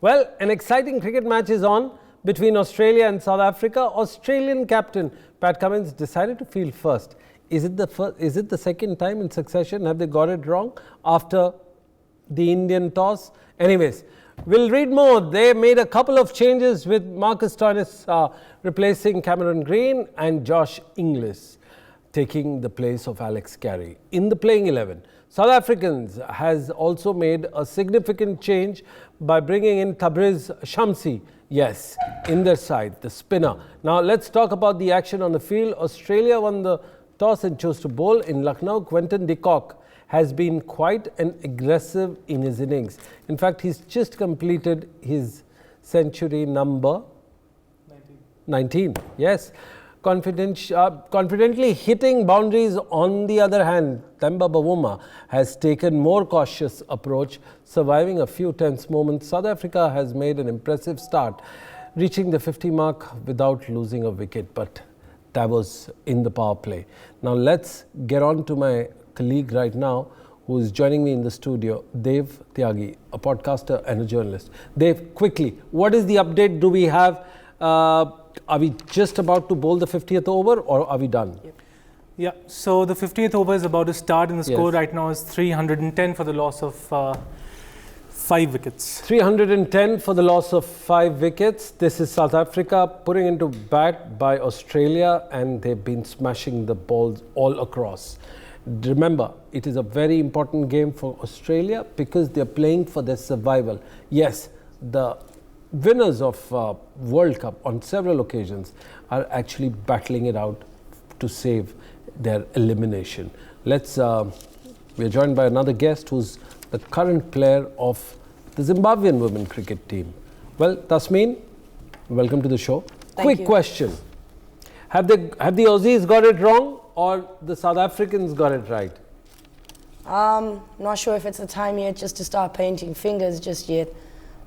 Well, an exciting cricket match is on between Australia and South Africa. Australian captain Pat Cummins decided to field first. Is it the second time in succession? Have they got it wrong after the Indian toss? Anyways, we'll read more. They made a couple of changes with Marcus Stoinis replacing Cameron Green and Josh Inglis taking the place of Alex Carey in the playing 11. South Africans has also made a significant change by bringing in Tabriz Shamsi, yes, in their side, the spinner. Now let's talk about the action on the field. Australia won the toss and chose to bowl in Lucknow. Quinton de Kock has been quite an aggressive in his innings. In fact, he's just completed his century number 19. Yes. Confidently hitting boundaries. On the other hand, Themba Bavuma has taken more cautious approach, surviving a few tense moments. South Africa has made an impressive start, reaching the 50 mark without losing a wicket, but that was in the power play. Now let's get on to my colleague right now, who is joining me in the studio, Dev Tyagi, a podcaster and a journalist. Dev, quickly, what is the update? Do we have are we just about to bowl the 50th over, or are we done? Yeah, so the 50th over is about to start, and the score right now is 310 for the loss of 5 wickets. 310 for the loss of 5 wickets. This is South Africa putting into bat by Australia, and they've been smashing the balls all across. Remember, it is a very important game for Australia because they're playing for their survival. Yes, the winners of World Cup on several occasions are actually battling it out to save their elimination. We're joined by another guest who's the current player of the Zimbabwean women cricket team. Well, Tasmeen, welcome to the show. Quick question. Have the Aussies got it wrong, or the South Africans got it right? Not sure if it's the time yet just to start painting fingers just yet.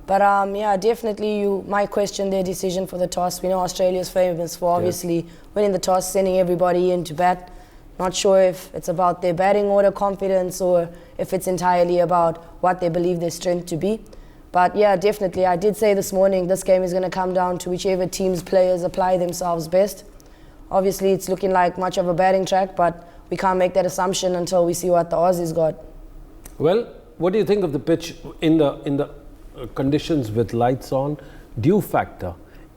But yeah, definitely you might question their decision for the toss. We know Australia's famous for obviously winning the toss, sending everybody in to bat. Not sure if it's about their batting order confidence or if it's entirely about what they believe their strength to be. But yeah, definitely, I did say this morning this game is going to come down to whichever team's players apply themselves best. Obviously, it's looking like much of a batting track, but we can't make that assumption until we see what the Aussies got. Well, what do you think of the pitch in the conditions with lights on, dew factor,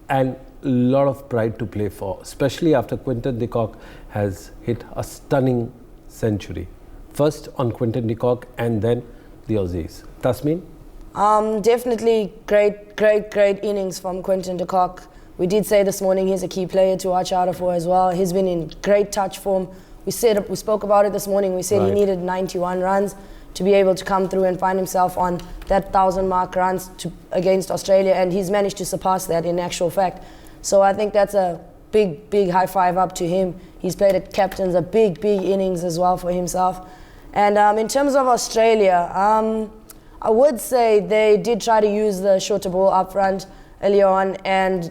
and a lot of pride to play for, especially after Quinton de Kock has hit a stunning century? First on Quinton de Kock and then the Aussies. Tasmeen? Definitely great innings from Quinton de Kock. We did say this morning he's a key player to watch out for as well. He's been in great touch form. We spoke about it this morning. We said he needed 91 runs to be able to come through and find himself on that 1,000-mark runs against Australia, and he's managed to surpass that in actual fact. So I think that's a big high five up to him. He's played at captains a big innings as well for himself. And in terms of Australia, I would say they did try to use the shorter ball up front earlier on, and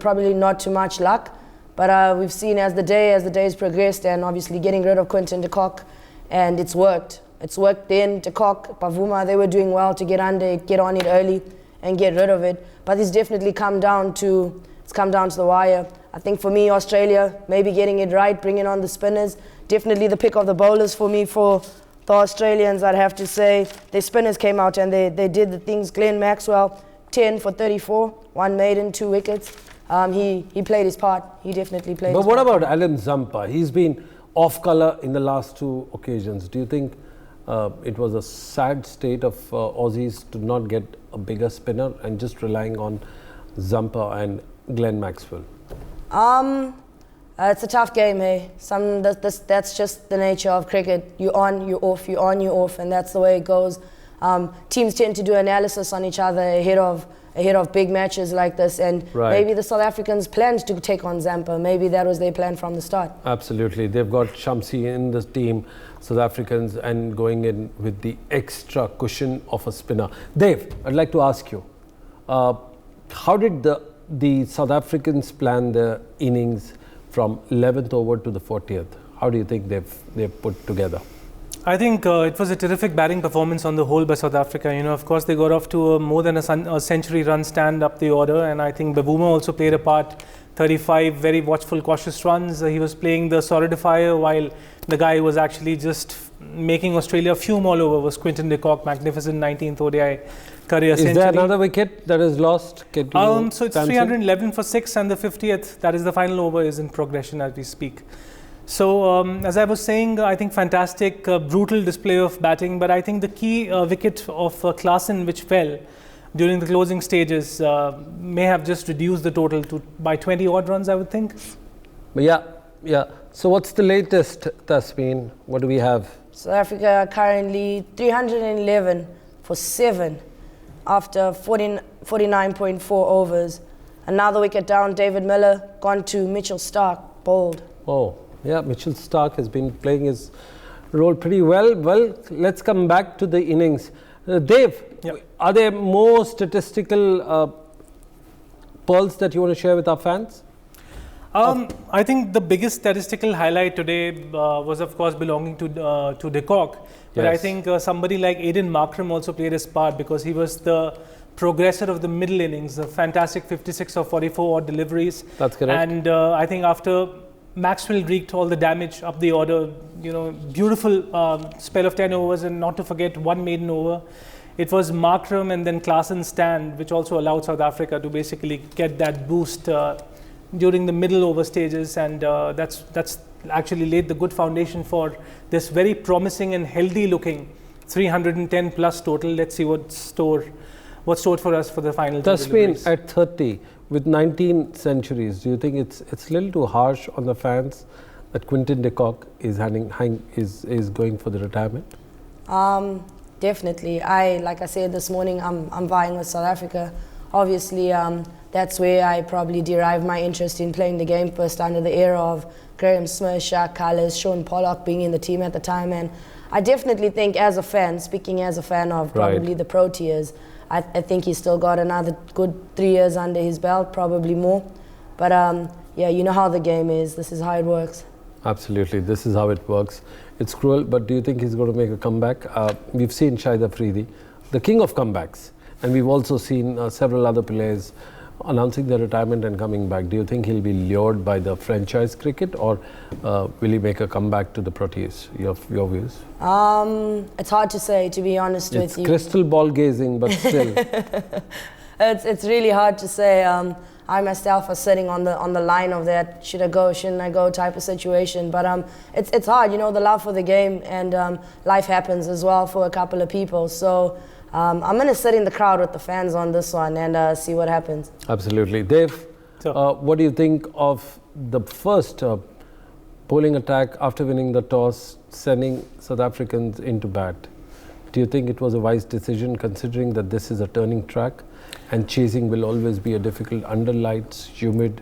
probably not too much luck. But we've seen as the days progressed, and obviously getting rid of Quinton de Kock, and it's worked. It's worked then. De Kock, Bavuma, they were doing well to get on it early and get rid of it. But it's definitely come down to the wire. I think for me, Australia maybe getting it right, bringing on the spinners. Definitely the pick of the bowlers for me for the Australians, I'd have to say. Their spinners came out and they did the things. Glenn Maxwell, 10 for 34, 1 maiden, 2 wickets. He played his part. He definitely played his part. But what about Alan Zampa? He's been off colour in the last 2 occasions. Do you think it was a sad state of Aussies to not get a bigger spinner and just relying on Zampa and Glenn Maxwell? It's a tough game, hey. That's just the nature of cricket. You're on, you're off, you're on, you're off, and that's the way it goes. Teams tend to do analysis on each other ahead of big matches like this, and maybe the South Africans planned to take on Zampa. Maybe that was their plan from the start. Absolutely. They've got Shamsi in the team, South Africans, and going in with the extra cushion of a spinner. Dave, I'd like to ask you, how did the South Africans plan their innings from 11th over to the 40th? How do you think they've put together? I think it was a terrific batting performance on the whole by South Africa. Of course, they got off to more than a century run stand up the order, and I think Babuma also played a part. 35 very watchful, cautious runs. He was playing the solidifier, while the guy who was actually just making Australia a few more over was Quinton de Kock, magnificent 19th ODI career century. Is there another wicket that is lost? So it's 311 for 6, and the 50th, that is the final over, is in progression as we speak. So as I was saying, I think fantastic, brutal display of batting, but I think the key wicket of Klaasen, which fell during the closing stages, may have just reduced the total by 20 odd runs, I would think. Yeah. So what's the latest, Tasmin? What do we have? South Africa currently 311 for 7 after 49.4 overs. Another wicket down, David Miller gone to Mitchell Starc, bowled. Oh, yeah, Mitchell Starc has been playing his role pretty well. Well, let's come back to the innings. Dave, are there more statistical pearls that you want to share with our fans? I think the biggest statistical highlight today was, of course, belonging to de Kock. But I think somebody like Aiden Markram also played his part, because he was the progressor of the middle innings, a fantastic 56 or 44 odd deliveries. That's correct. And I think after Maxwell wreaked all the damage up the order, beautiful spell of 10 overs, and not to forget one maiden over. It was Markram and then Klaasen's stand, which also allowed South Africa to basically get that boost during the middle over stages, and that's actually laid the good foundation for this very promising and healthy looking 310 plus total. Let's see what's stored for us for the final. Tasmin, at 30 with 19 centuries, do you think it's a little too harsh on the fans that Quinton de Kock is going for the retirement? Definitely. Like I said this morning, I'm vying with South Africa. Obviously, that's where I probably derived my interest in playing the game first, under the era of Graham Smith, Shaq Cullis, Sean Pollock being in the team at the time. And I definitely think, as a fan, speaking as a fan of probably the Proteas, I think he's still got another good 3 years under his belt, probably more. But yeah, you know how the game is. This is how it works. Absolutely, this is how it works. It's cruel, but do you think he's going to make a comeback? We've seen Shahid Afridi, the king of comebacks, and we've also seen several other players announcing their retirement and coming back. Do you think he'll be lured by the franchise cricket, or will he make a comeback to the Proteas? Your views? It's hard to say, to be honest with you. It's crystal ball gazing, but still. It's really hard to say. I myself was sitting on the line of that should I go, shouldn't I go type of situation. But it's hard, the love for the game, and life happens as well for a couple of people. So I'm going to sit in the crowd with the fans on this one and see what happens. Absolutely. Dave, what do you think of the first bowling attack after winning the toss, sending South Africans into bat? Do you think it was a wise decision, considering that this is a turning track and chasing will always be a difficult under lights, humid,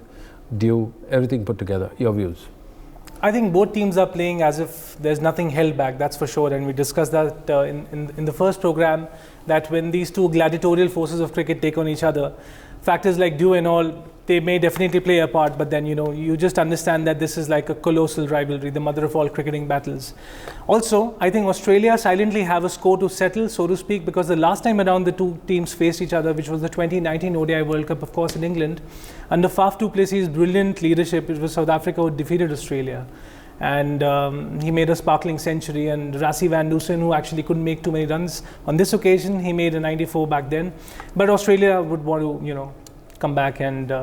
dew, everything put together? Your views? I think both teams are playing as if there's nothing held back, that's for sure. And we discussed that in the first program, that when these two gladiatorial forces of cricket take on each other, factors like dew and all, they may definitely play a part, but then you just understand that this is like a colossal rivalry, the mother of all cricketing battles. Also, I think Australia silently have a score to settle, so to speak, because the last time around the two teams faced each other, which was the 2019 ODI World Cup, of course, in England, under Faf du Plessis' brilliant leadership, it was South Africa who defeated Australia. And he made a sparkling century, and Rassie van Dusen, who actually couldn't make too many runs on this occasion, he made a 94 back then. But Australia would want to, come back and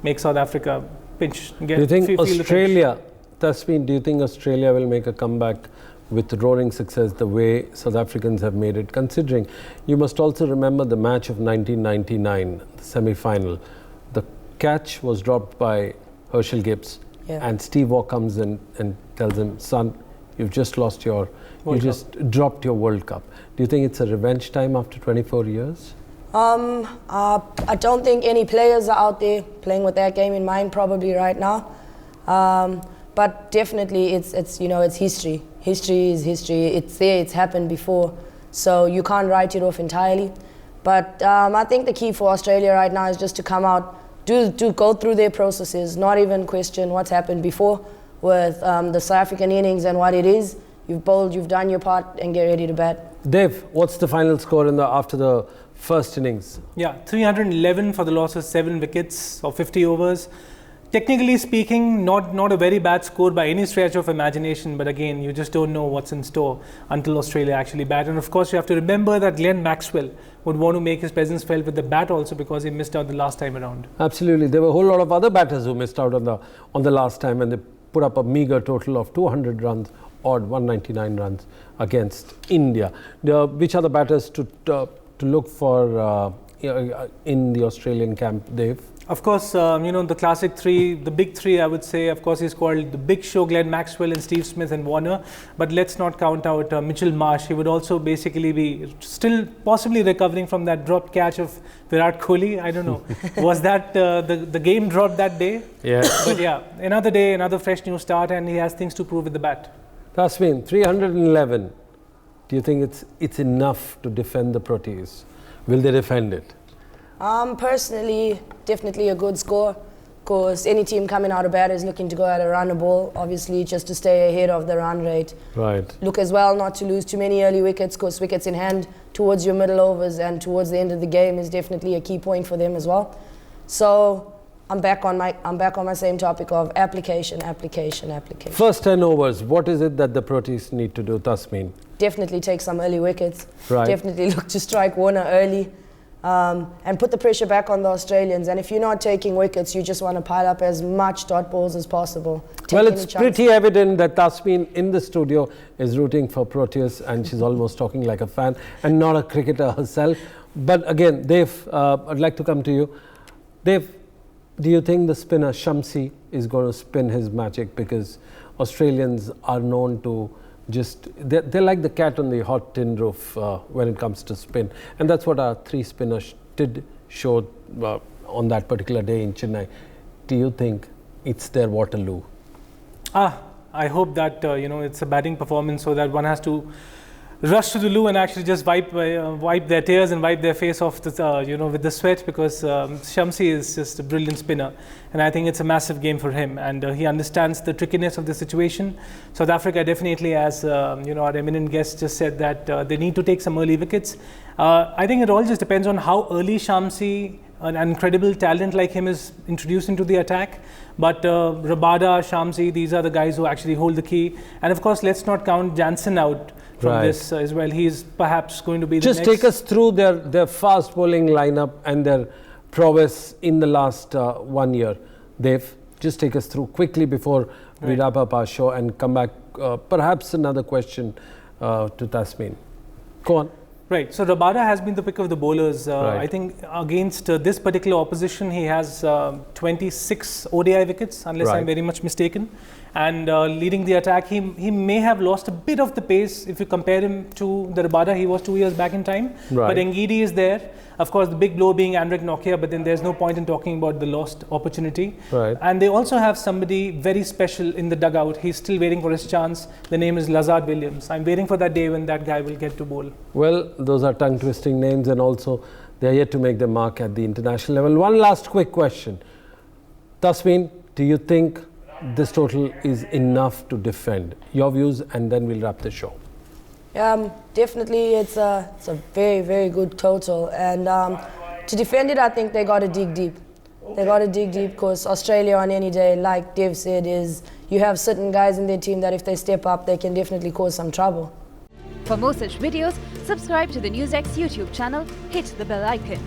make South Africa pinch. Do you think Australia, Tasmin, do you think Australia will make a comeback with roaring success the way South Africans have made it? Considering you must also remember the match of 1999, the semi-final. The catch was dropped by Herschel Gibbs. Yeah. And Steve Waugh comes in and tells him, son, you've just lost just dropped your World Cup. Do you think it's a revenge time after 24 years? I don't think any players are out there playing with that game in mind probably right now. But definitely it's history. History is history. It's there, it's happened before. So you can't write it off entirely. But I think the key for Australia right now is just to come out, do go through their processes, not even question what's happened before with the South African innings and what it is. you've bowled, you've done your part, and get ready to bat. Dev, what's the final score after the first innings? Yeah, 311 for the loss of 7 wickets of 50 overs. Technically speaking, not a very bad score by any stretch of imagination, but again, you just don't know what's in store until Australia actually bat. And of course, you have to remember that Glenn Maxwell would want to make his presence felt with the bat also, because he missed out the last time around. Absolutely. There were a whole lot of other batters who missed out on the last time, and they put up a meager total of 200 runs, odd 199 runs against India. Which are the batters to look for in the Australian camp, Dave? Of course, the classic three, the big three, I would say. Of course, he's called the Big Show, Glenn Maxwell and Steve Smith and Warner. But let's not count out Mitchell Marsh. He would also basically be still possibly recovering from that dropped catch of Virat Kohli. I don't know. Was that the game dropped that day? Yeah. But yeah, another day, another fresh new start, and he has things to prove with the bat. Tasmin, 311. Do you think it's enough to defend the Proteas? Will they defend it? Personally, definitely a good score, because any team coming out of bat is looking to go at a run a ball, obviously just to stay ahead of the run rate. Right. Look as well not to lose too many early wickets, because wickets in hand towards your middle overs and towards the end of the game is definitely a key point for them as well. So I'm back on my same topic of application. First 10 overs, what is it that the Proteas need to do, Tasmin? Definitely take some early wickets. Right. Definitely look to strike Warner early. And put the pressure back on the Australians. And if you're not taking wickets, you just want to pile up as much dot balls as possible. Well, it's pretty evident that Tasmin in the studio is rooting for Proteas, and she's almost talking like a fan and not a cricketer herself. But again, Dev, I'd like to come to you. Dev, do you think the spinner Shamsi is going to spin his magic? Because Australians are known to they're like the cat on the hot tin roof when it comes to spin, and that's what our 3 spinners did show on that particular day in Chennai. Do you think it's their Waterloo? I hope that it's a batting performance, so that one has to rush to the loo and actually just wipe their tears and wipe their face off with the sweat, because Shamsi is just a brilliant spinner, and I think it's a massive game for him, and he understands the trickiness of the situation. South Africa definitely, as our eminent guest just said, that they need to take some early wickets. I think it all just depends on how early Shamsi, an incredible talent like him, is introduced into the attack. But Rabada, Shamsi, these are the guys who actually hold the key, and of course let's not count Jansen out from this as well. He's perhaps going to be the next. Just take us through their fast bowling lineup and their prowess in the last 1 year. Dev, just take us through quickly before we wrap up our show and come back. Perhaps another question to Tasmin. Go on. Right, so Rabada has been the pick of the bowlers. I think against this particular opposition, he has 26 ODI wickets, unless I'm very much mistaken. And leading the attack, he may have lost a bit of the pace if you compare him to the Rabada he was 2 years back in time. But Ngidi is there. Of course, the big blow being Andrik Nokia, but then there's no point in talking about the lost opportunity. And they also have somebody very special in the dugout. He's still waiting for his chance. The name is Lazard Williams. I'm waiting for that day when that guy will get to bowl. Well, those are tongue-twisting names, and also they're yet to make their mark at the international level. One last quick question. Tasmin, do you think this total is enough to defend? Your views, and then we'll wrap the show. Definitely it's a very, very good total, and to defend it, I think they got to dig deep. They got to dig deep, because Australia on any day, like Dev said, is you have certain guys in their team that if they step up, they can definitely cause some trouble. For more such videos, subscribe to the NewsX YouTube channel, hit the bell icon.